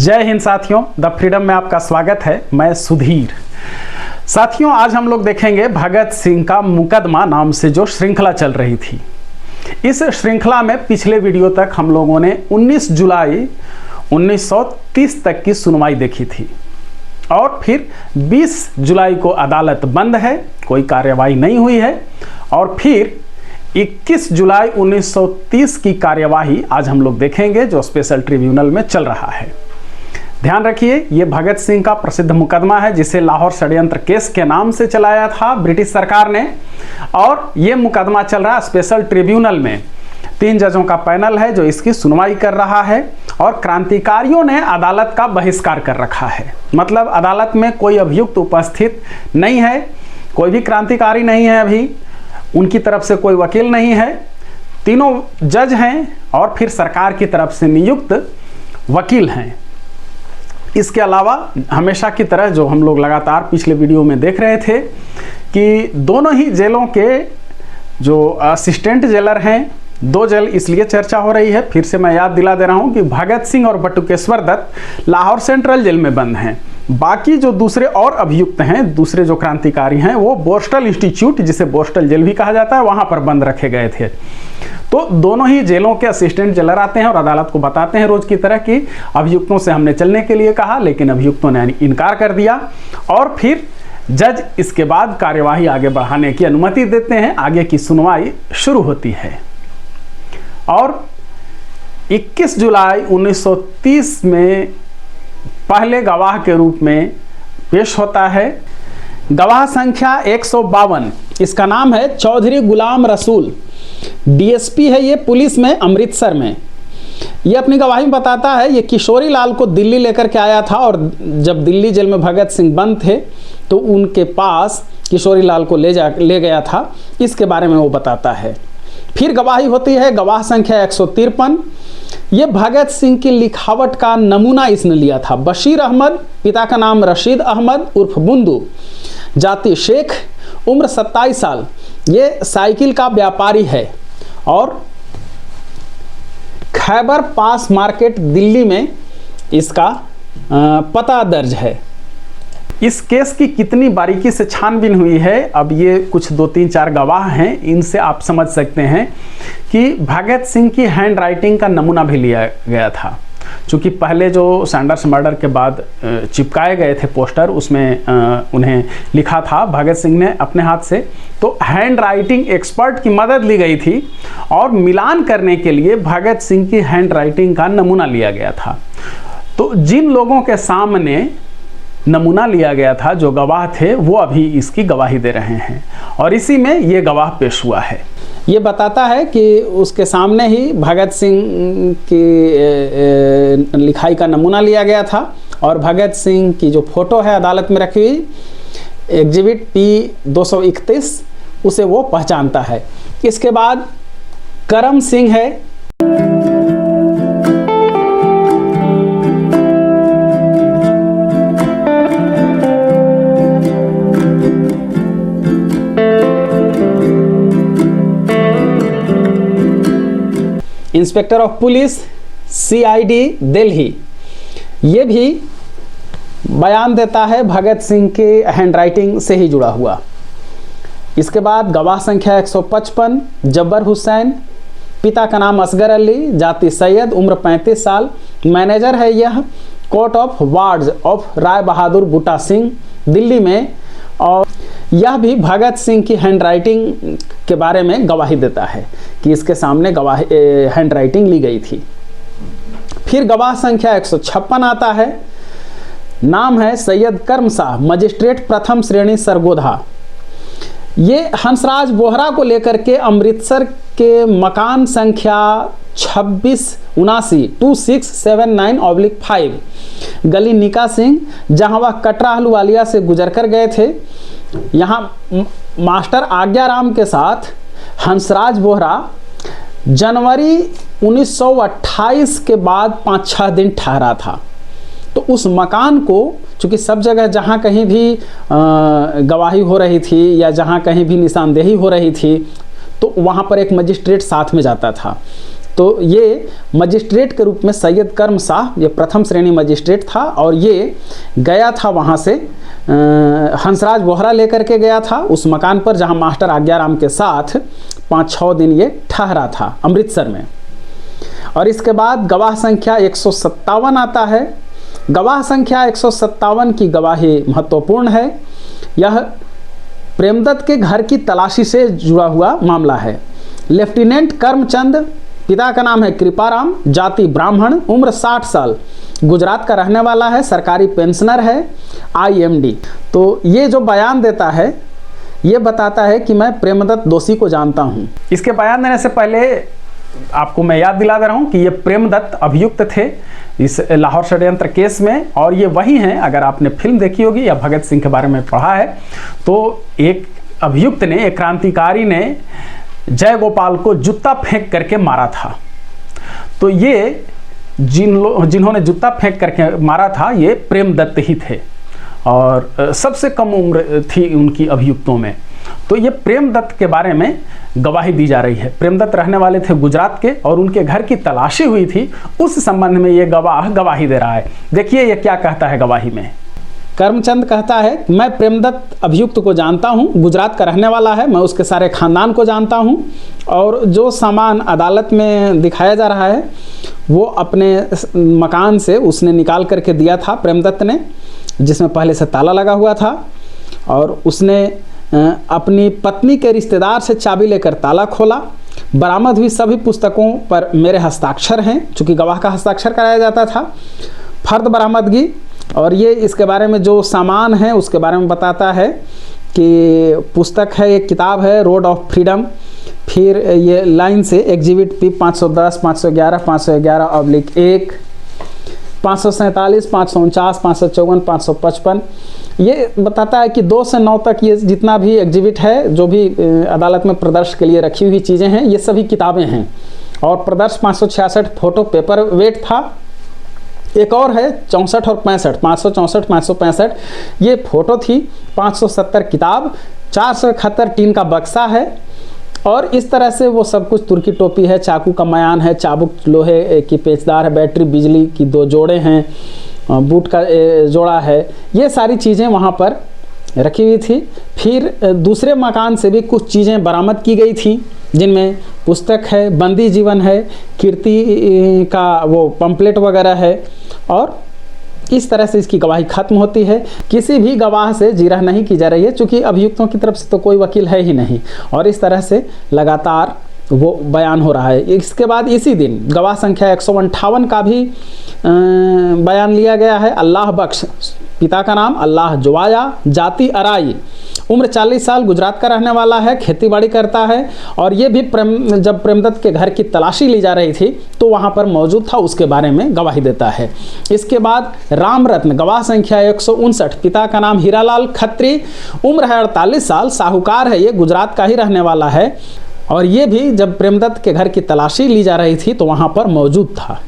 जय हिंद साथियों, the freedom में आपका स्वागत है। मैं सुधीर। साथियों, आज हम लोग देखेंगे भगत सिंह का मुकदमा नाम से जो श्रृंखला चल रही थी। इस श्रृंखला में पिछले वीडियो तक हम लोगों ने 19 जुलाई 1930 तक की सुनवाई देखी थी और फिर 20 जुलाई को अदालत बंद है, कोई कार्यवाही नहीं हुई है और फिर 21 जुलाई 1930 की कार्यवाही आज हम लोग देखेंगे जो स्पेशल ट्रिब्यूनल में चल रहा है। ध्यान रखिए, ये भगत सिंह का प्रसिद्ध मुकदमा है जिसे लाहौर षड्यंत्र केस के नाम से चलाया था ब्रिटिश सरकार ने, और ये मुकदमा चल रहा है स्पेशल ट्रिब्यूनल में। 3 जजों का पैनल है जो इसकी सुनवाई कर रहा है और क्रांतिकारियों ने अदालत का बहिष्कार कर रखा है। मतलब अदालत में कोई अभियुक्त उपस्थित नहीं है, कोई भी क्रांतिकारी नहीं है, अभी उनकी तरफ से कोई वकील नहीं है, तीनों जज हैं और फिर सरकार की तरफ से नियुक्त वकील हैं। इसके अलावा हमेशा की तरह जो हम लोग लगातार पिछले वीडियो में देख रहे थे कि दोनों ही जेलों के जो असिस्टेंट जेलर हैं, 2 जेल इसलिए चर्चा हो रही है, फिर से मैं याद दिला दे रहा हूं कि भगत सिंह और बटुकेश्वर दत्त लाहौर सेंट्रल जेल में बंद हैं। बाकी जो दूसरे और अभियुक्त हैं, दूसरे जो क्रांतिकारी हैं, वो बोस्टल इंस्टीट्यूट, जिसे बोस्टल जेल भी कहा जाता है, वहां पर बंद रखे गए थे। तो दोनों ही जेलों के असिस्टेंट जेलर आते हैं और अदालत को बताते हैं रोज की तरह कि अभियुक्तों से हमने चलने के लिए कहा लेकिन अभियुक्तों ने इनकार कर दिया और फिर जज इसके बाद कार्यवाही आगे बढ़ाने की अनुमति देते हैं। आगे की सुनवाई शुरू होती है और 21 जुलाई 1930 में पहले गवाह के रूप में पेश होता है गवाह संख्या 152। इसका नाम है चौधरी गुलाम रसूल, डीएसपी है ये पुलिस में अमृतसर में। ये अपनी गवाही में बताता है ये किशोरी लाल को दिल्ली लेकर के आया था और जब दिल्ली जेल में भगत सिंह बंद थे तो उनके पास किशोरी लाल को ले गया था, इसके बारे में वो बताता है। फिर गवाही होती है गवाह संख्या 153। ये भगत सिंह की लिखावट का नमूना इसने लिया था। बशीर अहमद, पिता का नाम रशीद अहमद उर्फ बुंदू, जाति शेख, उम्र 27 साल, ये साइकिल का व्यापारी है और खैबर पास मार्केट दिल्ली में इसका पता दर्ज है। इस केस की कितनी बारीकी से छानबीन हुई है, अब ये कुछ 2-3-4 गवाह हैं, इनसे आप समझ सकते हैं कि भगत सिंह की हैंड राइटिंग का नमूना भी लिया गया था। चूँकि पहले जो सैंडर्स मर्डर के बाद चिपकाए गए थे पोस्टर, उसमें उन्हें लिखा था भगत सिंह ने अपने हाथ से, तो हैंड राइटिंग एक्सपर्ट की मदद ली गई थी और मिलान करने के लिए भगत सिंह की हैंड राइटिंग का नमूना लिया गया था। तो जिन लोगों के सामने नमूना लिया गया था, जो गवाह थे, वो अभी इसकी गवाही दे रहे हैं और इसी में ये गवाह पेश हुआ है। ये बताता है कि उसके सामने ही भगत सिंह की लिखाई का नमूना लिया गया था और भगत सिंह की जो फोटो है अदालत में रखी हुई एग्जिबिट P-231, उसे वो पहचानता है। इसके बाद करम सिंह है, inspector of police CID Delhi, ये भी बयान देता है भगत सिंह के हैंडराइटिंग से ही जुड़ा हुआ। इसके बाद गवाह संख्या 155 जब्बर हुसैन, पिता का नाम असगर अली, जाति सैयद, उम्र 35 साल, मैनेजर है यह court of wards of Rai Bahadur बूटा सिंह दिल्ली में, और यह भी भगत सिंह की हैंडराइटिंग के बारे में गवाही देता है कि इसके सामने गवाही हैंडराइटिंग ली गई थी। फिर गवाह संख्या 156 आता है, नाम है सैयद कर्म शाह, मजिस्ट्रेट प्रथम श्रेणी सरगोधा। ये हंसराज बोहरा को लेकर के अमृतसर के मकान संख्या 2679 गली निका सिंह, जहां वह कटरा अहलूवालिया से गुजर कर गए थे, यहाँ मास्टर आज्ञाराम के साथ हंसराज बोहरा जनवरी 1928 के बाद 5-6 दिन ठहरा था। तो उस मकान को, चूँकि सब जगह जहाँ कहीं भी गवाही हो रही थी या जहाँ कहीं भी निशानदेही हो रही थी, तो वहाँ पर एक मजिस्ट्रेट साथ में जाता था। तो ये मजिस्ट्रेट के रूप में सैयद कर्म शाह ये प्रथम श्रेणी मजिस्ट्रेट था और ये गया था वहाँ से हंसराज बोहरा लेकर के गया था उस मकान पर जहाँ मास्टर आज्ञाराम के साथ 5-6 दिन ये ठहरा था अमृतसर में। और इसके बाद गवाह संख्या 157 आता है। गवाह संख्या 157 की गवाही महत्वपूर्ण है। यह प्रेमदत्त के घर की तलाशी से जुड़ा हुआ मामला है। लेफ्टिनेंट करमचंद, पिता का नाम है कृपाराम, जाति ब्राह्मण, उम्र 60 साल, गुजरात का रहने वाला है, सरकारी पेंशनर है, IMD। तो ये जो बयान देता है ये बताता है कि मैं प्रेमदत्त दोषी को जानता हूँ। इसके बयान देने से पहले आपको मैं याद दिला दे रहा हूँ कि ये प्रेमदत्त अभियुक्त थे इस लाहौर षड्यंत्र केस में, और ये वही हैं, अगर आपने फिल्म देखी होगी या भगत सिंह के बारे में पढ़ा है तो एक अभियुक्त ने, एक क्रांतिकारी ने जय गोपाल को जूता फेंक करके मारा था। तो ये जिन्होंने जूता फेंक करके मारा था ये प्रेमदत्त ही थे और सबसे कम उम्र थी उनकी अभियुक्तों में। तो ये प्रेमदत्त के बारे में गवाही दी जा रही है। प्रेमदत्त रहने वाले थे गुजरात के और उनके घर की तलाशी हुई थी, उस संबंध में ये गवाह गवाही दे रहा है। देखिए ये क्या कहता है गवाही में। करमचंद कहता है, मैं प्रेमदत्त अभियुक्त को जानता हूँ, गुजरात का रहने वाला है, मैं उसके सारे खानदान को जानता हूँ और जो सामान अदालत में दिखाया जा रहा है वो अपने मकान से उसने निकाल करके दिया था प्रेमदत्त ने, जिसमें पहले से ताला लगा हुआ था, और उसने अपनी पत्नी के रिश्तेदार से चाबी लेकर ताला खोला। बरामद हुई सभी पुस्तकों पर मेरे हस्ताक्षर हैं, चूँकि गवाह का हस्ताक्षर कराया जाता था। फर्द बरामदगी, और ये इसके बारे में जो सामान है उसके बारे में बताता है कि पुस्तक है, एक किताब है रोड ऑफ फ्रीडम, फिर ये लाइन से एग्जिबिट P 510, 511, 511/1, 547, 549, 554, 555। ये बताता है कि 2 से 9 तक ये जितना भी एग्जिबिट है, जो भी अदालत में प्रदर्शन के लिए रखी हुई चीज़ें हैं, ये सभी किताबें हैं। और प्रदर्शन 566 फोटो पेपर वेट था। एक और है 64 और 65, 564, 565 ये फोटो थी। 570 किताब, 471 टीन का बक्सा है, और इस तरह से वो सब कुछ। तुर्की टोपी है, चाकू का मयान है, चाबुक लोहे की पेचदार है, बैटरी बिजली की 2 जोड़े हैं, बूट का जोड़ा है, ये सारी चीज़ें वहाँ पर रखी हुई थी। फिर दूसरे मकान से भी कुछ चीज़ें बरामद की गई थी, जिनमें पुस्तक है, बंदी जीवन है, कीर्ति का वो पंपलेट वगैरह है, और इस तरह से इसकी गवाही खत्म होती है। किसी भी गवाह से जीरह नहीं की जा रही है, चूँकि अभियुक्तों की तरफ से तो कोई वकील है ही नहीं, और इस तरह से लगातार वो बयान हो रहा है। इसके बाद इसी दिन गवाह संख्या 158 का भी बयान लिया गया है। अल्लाह बख्श, पिता का नाम अल्लाह जुवाया, जाति अराई, उम्र 40 साल, गुजरात का रहने वाला है, खेतीबाड़ी करता है, और ये भी जब प्रेमदत्त के घर की तलाशी ली जा रही थी तो वहाँ पर मौजूद था, उसके बारे में गवाही देता है। इसके बाद रामरत्न, गवाह संख्या 159, पिता का नाम हीरालाल खत्री, उम्र है 48 साल, साहूकार है, ये गुजरात का ही रहने वाला है, और ये भी जब प्रेमदत्त के घर की तलाशी ली जा रही थी तो वहाँ पर मौजूद था।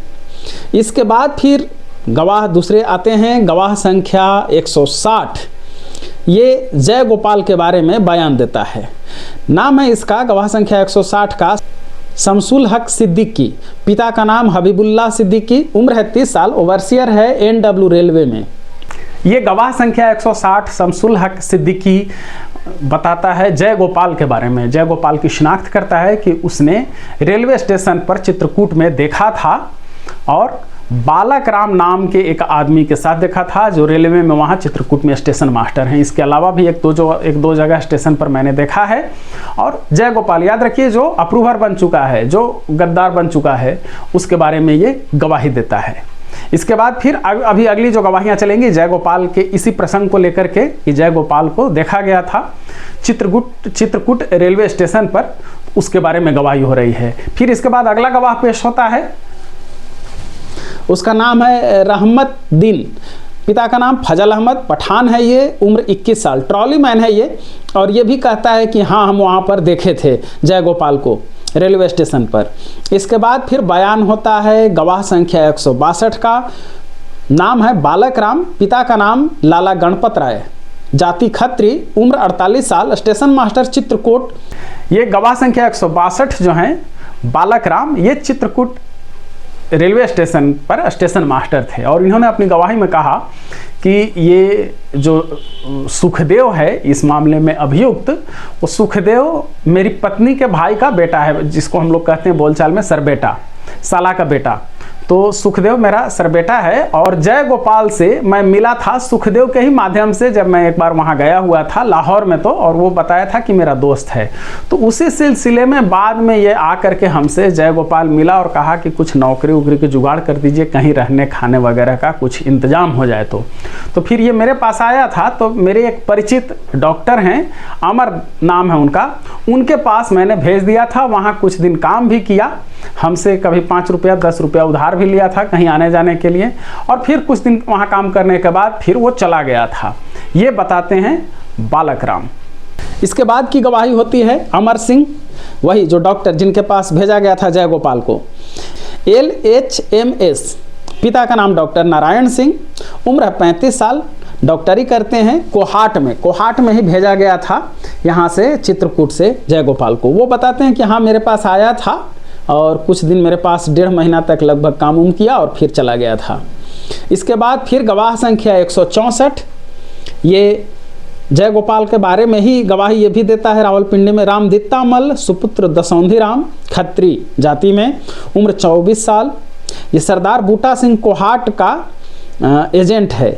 इसके बाद फिर गवाह दूसरे आते हैं। गवाह संख्या 160 ये जय गोपाल के बारे में बयान देता है। नाम है इसका गवाह संख्या 160 का शमसुल हक सिद्दीकी, पिता का नाम हबीबुल्लाह सिद्दीकी, उम्र है 30 साल, ओवरसियर है NW रेलवे में। ये गवाह संख्या 160 शमसुल हक सिद्दीकी बताता है जय गोपाल के बारे में। जय गोपाल की शिनाख्त करता है कि उसने रेलवे स्टेशन पर चित्रकूट में देखा था और बालक राम नाम के एक आदमी के साथ देखा था जो रेलवे में वहाँ चित्रकूट में स्टेशन मास्टर हैं। इसके अलावा भी एक दो जगह स्टेशन पर मैंने देखा है। और जय गोपाल याद रखिए जो अप्रूवर बन चुका है, जो गद्दार बन चुका है, उसके बारे में ये गवाही देता है। इसके बाद फिर अभी अगली जो गवाहियाँ चलेंगी जय गोपाल के इसी प्रसंग को लेकर के कि जय गोपाल को देखा गया था चित्रकूट रेलवे स्टेशन पर, उसके बारे में गवाही हो रही है। फिर इसके बाद अगला गवाह पेश होता है, उसका नाम है रहमत दीन, पिता का नाम फजल अहमद, पठान है ये, उम्र 21 साल, ट्रॉली मैन है ये, और ये भी कहता है कि हाँ हम वहाँ पर देखे थे जय गोपाल को रेलवे स्टेशन पर। इसके बाद फिर बयान होता है गवाह संख्या 162 का। नाम है बालक राम, पिता का नाम लाला गणपत राय, जाति खत्री, उम्र 48 साल, स्टेशन मास्टर चित्रकूट। ये गवाह संख्या 162 जो हैं बालक राम ये चित्रकूट रेलवे स्टेशन पर स्टेशन मास्टर थे और इन्होंने अपनी गवाही में कहा कि ये जो सुखदेव है इस मामले में अभियुक्त, वो सुखदेव मेरी पत्नी के भाई का बेटा है, जिसको हम लोग कहते हैं बोलचाल में सरबेटा, साला का बेटा। तो सुखदेव मेरा सरबेटा है और जय गोपाल से मैं मिला था सुखदेव के ही माध्यम से, जब मैं एक बार वहाँ गया हुआ था लाहौर में, तो और वो बताया था कि मेरा दोस्त है। तो उसी सिलसिले में बाद में ये आकर के हमसे जय गोपाल मिला और कहा कि कुछ नौकरी वोकरी के जुगाड़ कर दीजिए, कहीं रहने खाने वगैरह का कुछ इंतजाम हो जाए। तो फिर ये मेरे पास आया था। तो मेरे एक परिचित डॉक्टर हैं, अमर नाम है उनका, उनके पास मैंने भेज दिया था। वहाँ कुछ दिन काम भी किया, हमसे कभी 5 रुपया 10 रुपया उधार भी लिया था कहीं आने जाने के लिए, और फिर कुछ दिन वहाँ काम करने के बाद फिर वो चला गया था। ये बताते हैं बालक राम। इसके बाद की गवाही होती है अमर सिंह, वही जो डॉक्टर जिनके पास भेजा गया था जय गोपाल को। LHMS, पिता का नाम डॉक्टर नारायण सिंह, उम्र 35 साल, डॉक्टरी करते हैं कोहाट में ही भेजा गया था यहाँ से चित्रकूट से जय गोपाल को। वो बताते हैं कि हाँ मेरे पास आया था और कुछ दिन मेरे पास 1.5 महीना तक लगभग काम उम किया और फिर चला गया था। इसके बाद फिर गवाह संख्या 164, ये जय गोपाल के बारे में ही गवाही ये भी देता है। रावलपिंडी में रामदित्तामल सुपुत्र दसौंधी राम, खत्री जाति में, उम्र 24 साल। ये सरदार बूटा सिंह कोहाट का एजेंट है।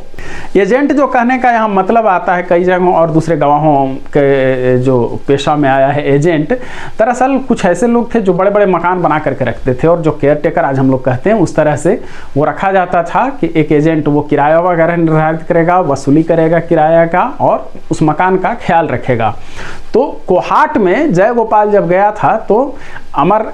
एजेंट जो कहने का यहाँ मतलब आता है कई जगहों और दूसरे गवाहों के जो पेशा में आया है एजेंट, दरअसल कुछ ऐसे लोग थे जो बड़े बड़े मकान बना करके रखते थे और जो केयर टेकर आज हम लोग कहते हैं, उस तरह से वो रखा जाता था कि एक एजेंट वो किराया वगैरह निर्धारित करेगा, वसूली करेगा किराया का और उस मकान का ख्याल रखेगा। तो कोहाट में जय गोपाल जब गया था तो अमर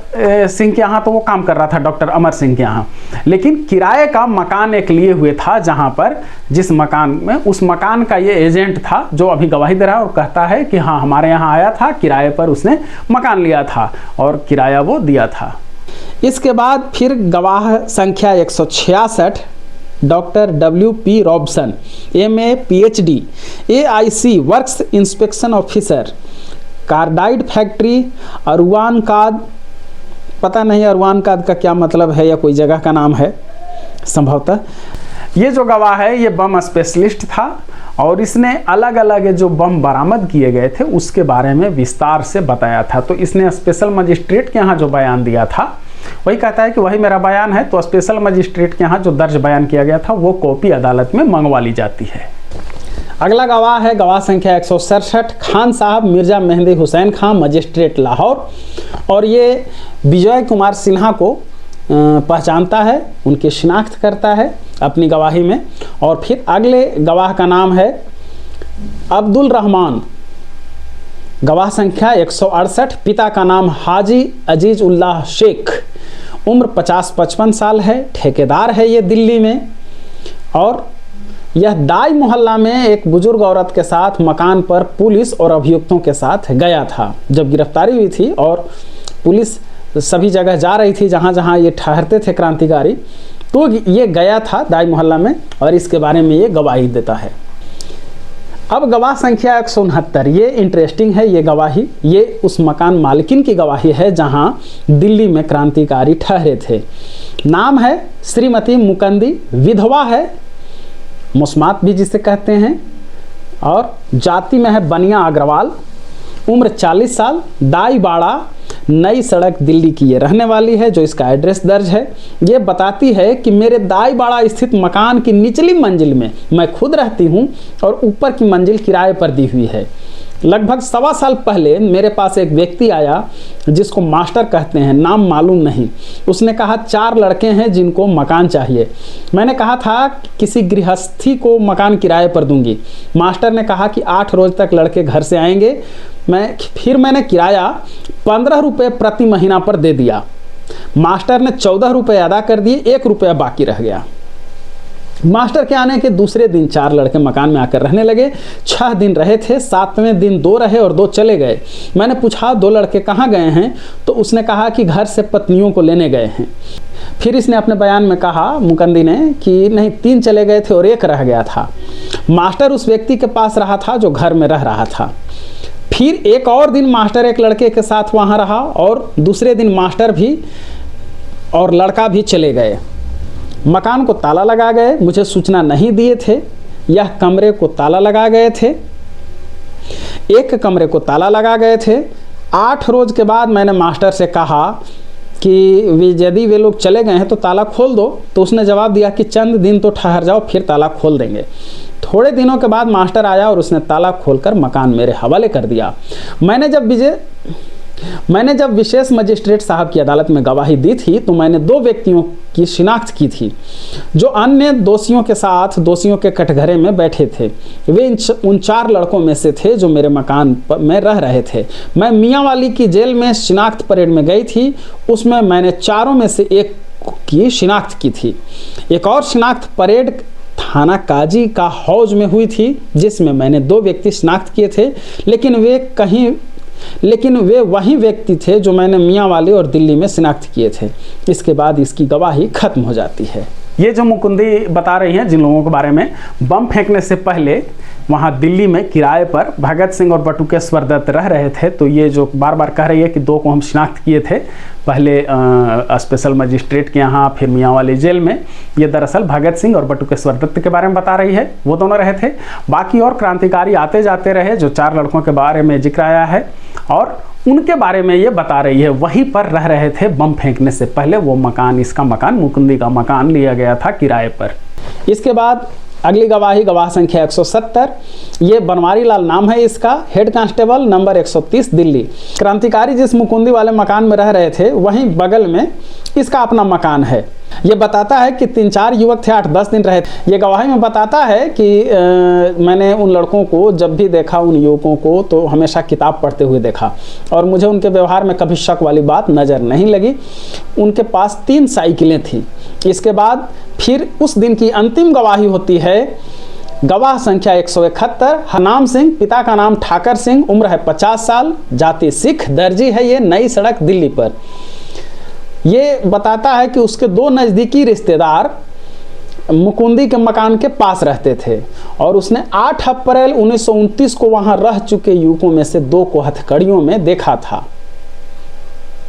सिंह के यहाँ तो वो काम कर रहा था, डॉक्टर अमर सिंह के यहाँ, लेकिन किराए का मकान एक लिए हुए था, जहाँ पर जिस मकान में, उस मकान का ये एजेंट था जो अभी गवाही दे रहा है और कहता है कि हाँ हमारे यहाँ आया था, किराए पर उसने मकान लिया था और किराया वो दिया था। इसके बाद फिर गवाह संख्या 166, doctor WP Robson, MA PhD, AIC works inspection officer, carbide factory, अरवानकाद, पता नहीं अरवानकाद का क्या मतलब है या कोई जगह का नाम है संभवतः। ये जो गवाह है ये बम स्पेशलिस्ट था और इसने अलग अलग जो बम बरामद किए गए थे उसके बारे में विस्तार से बताया था। तो इसने स्पेशल मजिस्ट्रेट के यहाँ जो बयान दिया था वही कहता है कि वही मेरा बयान है। तो स्पेशल मजिस्ट्रेट के यहाँ जो दर्ज बयान किया गया था वो कॉपी अदालत में मंगवा ली जाती है। अगला गवाह है गवाह संख्या 167, खान साहब मिर्जा मेहंदी हुसैन खान, मजिस्ट्रेट लाहौर, और ये विजय कुमार सिन्हा को पहचानता है, उनकी शिनाख्त करता है अपनी गवाही में। और फिर अगले गवाह का नाम है अब्दुल रहमान, गवाह संख्या 168, पिता का नाम हाजी अजीज उल्लाह शेख, उम्र 50-55 साल है, ठेकेदार है ये दिल्ली में। और यह दाई मोहल्ला में एक बुजुर्ग औरत के साथ मकान पर पुलिस और अभियुक्तों के साथ गया था जब गिरफ्तारी हुई थी, और पुलिस सभी जगह जा रही थी जहाँ जहाँ ये ठहरते थे क्रांतिकारी, तो ये गया था दाई मोहल्ला में और इसके बारे में ये गवाही देता है। अब गवाह संख्या 169, ये इंटरेस्टिंग है ये गवाही। ये उस मकान मालिकिन की गवाही है जहाँ दिल्ली में क्रांतिकारी ठहरे थे। नाम है श्रीमती मुकंदी, विधवा है, मुस्मात भी जिसे कहते हैं, और जाति में है बनिया अग्रवाल, उम्र 40 साल, दाई बाड़ा, नई सड़क, दिल्ली की ये रहने वाली है। जो इसका एड्रेस दर्ज है ये बताती है कि मेरे दाई बाड़ा स्थित मकान की निचली मंजिल में मैं खुद रहती हूँ और ऊपर की मंजिल किराए पर दी हुई है। लगभग 1.25 साल पहले मेरे पास एक व्यक्ति आया जिसको मास्टर कहते हैं, नाम मालूम नहीं। उसने कहा 4 लड़के हैं जिनको मकान चाहिए। मैंने कहा था किसी गृहस्थी को मकान किराए पर दूंगी। मास्टर ने कहा कि 8 रोज तक लड़के घर से आएंगे। फिर मैंने किराया 15 रुपये प्रति महीना पर दे दिया। मास्टर ने 14 रुपये अदा कर दिए, 1 रुपया बाकी रह गया। मास्टर के आने के दूसरे दिन 4 लड़के मकान में आकर रहने लगे। 6 दिन रहे थे, 7वें दिन 2 रहे और 2 चले गए। मैंने पूछा 2 लड़के कहाँ गए हैं, तो उसने कहा कि घर से पत्नियों को लेने गए हैं। फिर इसने अपने बयान में कहा, मुकंदी ने, कि नहीं 3 चले गए थे और 1 रह गया था। मास्टर उस व्यक्ति के पास रहा था जो घर में रह रहा था। फिर एक और दिन मास्टर एक लड़के के साथ वहाँ रहा और दूसरे दिन मास्टर भी और लड़का भी चले गए। मकान को ताला लगा गए, मुझे सूचना नहीं दिए थे। यह कमरे को ताला लगा गए थे, एक कमरे को ताला लगा गए थे। 8 रोज के बाद मैंने मास्टर से कहा कि यदि वे लोग चले गए हैं तो ताला खोल दो, तो उसने जवाब दिया कि चंद दिन तो ठहर जाओ, फिर ताला खोल देंगे। थोड़े दिनों के बाद मास्टर आया और उसने ताला खोलकर मकान मेरे हवाले कर दिया। मैंने जब विशेष मजिस्ट्रेट साहब की अदालत में गवाही दी थी तो मैंने 2 व्यक्तियों की शिनाख्त की थी जो अन्य दोषियों के साथ दोषियों के कटघरे में बैठे थे। वे उन 4 लड़कों में से थे जो मेरे मकान में रह रहे थे। मैं मियांवाली की जेल में शिनाख्त परेड में गई थी, उसमें मैंने 4 में से एक की शिनाख्त की थी। एक और शिनाख्त परेड थाना काजी का हौज में हुई थी जिसमें मैंने 2 व्यक्ति शिनाख्त किए थे, लेकिन वे वही व्यक्ति थे जो मैंने मियांवाली और दिल्ली में शिनाख्त किए थे। इसके बाद इसकी गवाही खत्म हो जाती है। ये जो मुकुंदी बता रही हैं जिन लोगों के बारे में, बम फेंकने से पहले वहाँ दिल्ली में किराए पर भगत सिंह और बटुकेश्वर दत्त रह रहे थे। तो ये जो बार बार कह रही है कि 2 को हम शिनाख्त किए थे, पहले स्पेशल मजिस्ट्रेट के यहाँ, फिर मियांवाली जेल में, ये दरअसल भगत सिंह और बटुकेश्वर दत्त के बारे में बता रही है। वो दोनों रहे थे। बाकी और क्रांतिकारी आते जाते रहे, जो 4 लड़कों के बारे में जिक्र आया है और उनके बारे में ये बता रही है। वहीं पर रह रहे थे बम फेंकने से पहले। वो मकान, इसका मकान, मुकुंदी का मकान लिया गया था किराए पर। इसके बाद अगली गवाही, गवाह संख्या 170। ये बनवारी लाल नाम है इसका, हेड कांस्टेबल नंबर 130 दिल्ली। क्रांतिकारी जिस मुकुंदी वाले मकान में रह रहे थे वहीं बगल में इसका अपना मकान है। ये बताता है कि 3-4 युवक थे, 8-10 दिन रहे थे। ये गवाही में बताता है कि मैंने उन लड़कों को जब भी देखा, उन युवकों को, तो हमेशा किताब पढ़ते हुए देखा और मुझे उनके व्यवहार में कभी शक वाली बात नज़र नहीं लगी। उनके पास 3 साइकिलें थी। इसके बाद फिर उस दिन की अंतिम गवाही होती है, गवाह संख्या 171। हरनाम सिंह, पिता का नाम ठाकर सिंह, उम्र है 50 साल, जाति सिख, दर्जी है ये, नई सड़क दिल्ली पर। ये बताता है कि उसके 2 नज़दीकी रिश्तेदार मुकुंदी के मकान के पास रहते थे और उसने 8 अप्रैल 1929 को वहां रह चुके युवकों में से 2 को हथकड़ियों में देखा था,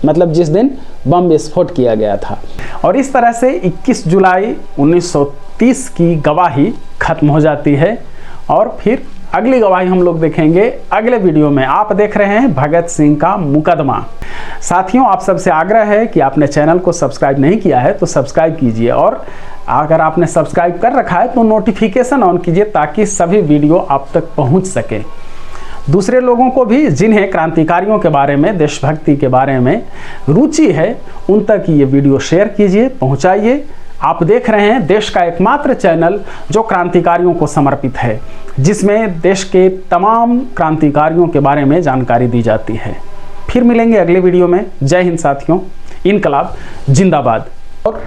मतलब जिस दिन बम विस्फोट किया गया था। और इस तरह से 21 जुलाई 1930 की गवाही खत्म हो जाती है। और फिर अगली गवाही हम लोग देखेंगे अगले वीडियो में। आप देख रहे हैं भगत सिंह का मुकदमा। साथियों, आप सबसे आग्रह है कि आपने चैनल को सब्सक्राइब नहीं किया है तो सब्सक्राइब कीजिए और अगर आपने सब्सक्राइब कर रखा है तो नोटिफिकेशन ऑन कीजिए ताकि सभी वीडियो आप तक पहुंच सके। दूसरे लोगों को भी जिन्हें क्रांतिकारियों के बारे में, देशभक्ति के बारे में रुचि है, उन तक ये वीडियो शेयर कीजिए, पहुंचाइए। आप देख रहे हैं देश का एकमात्र चैनल जो क्रांतिकारियों को समर्पित है, जिसमें देश के तमाम क्रांतिकारियों के बारे में जानकारी दी जाती है। फिर मिलेंगे अगले वीडियो में। जय हिंद साथियों, इनकलाब जिंदाबाद। और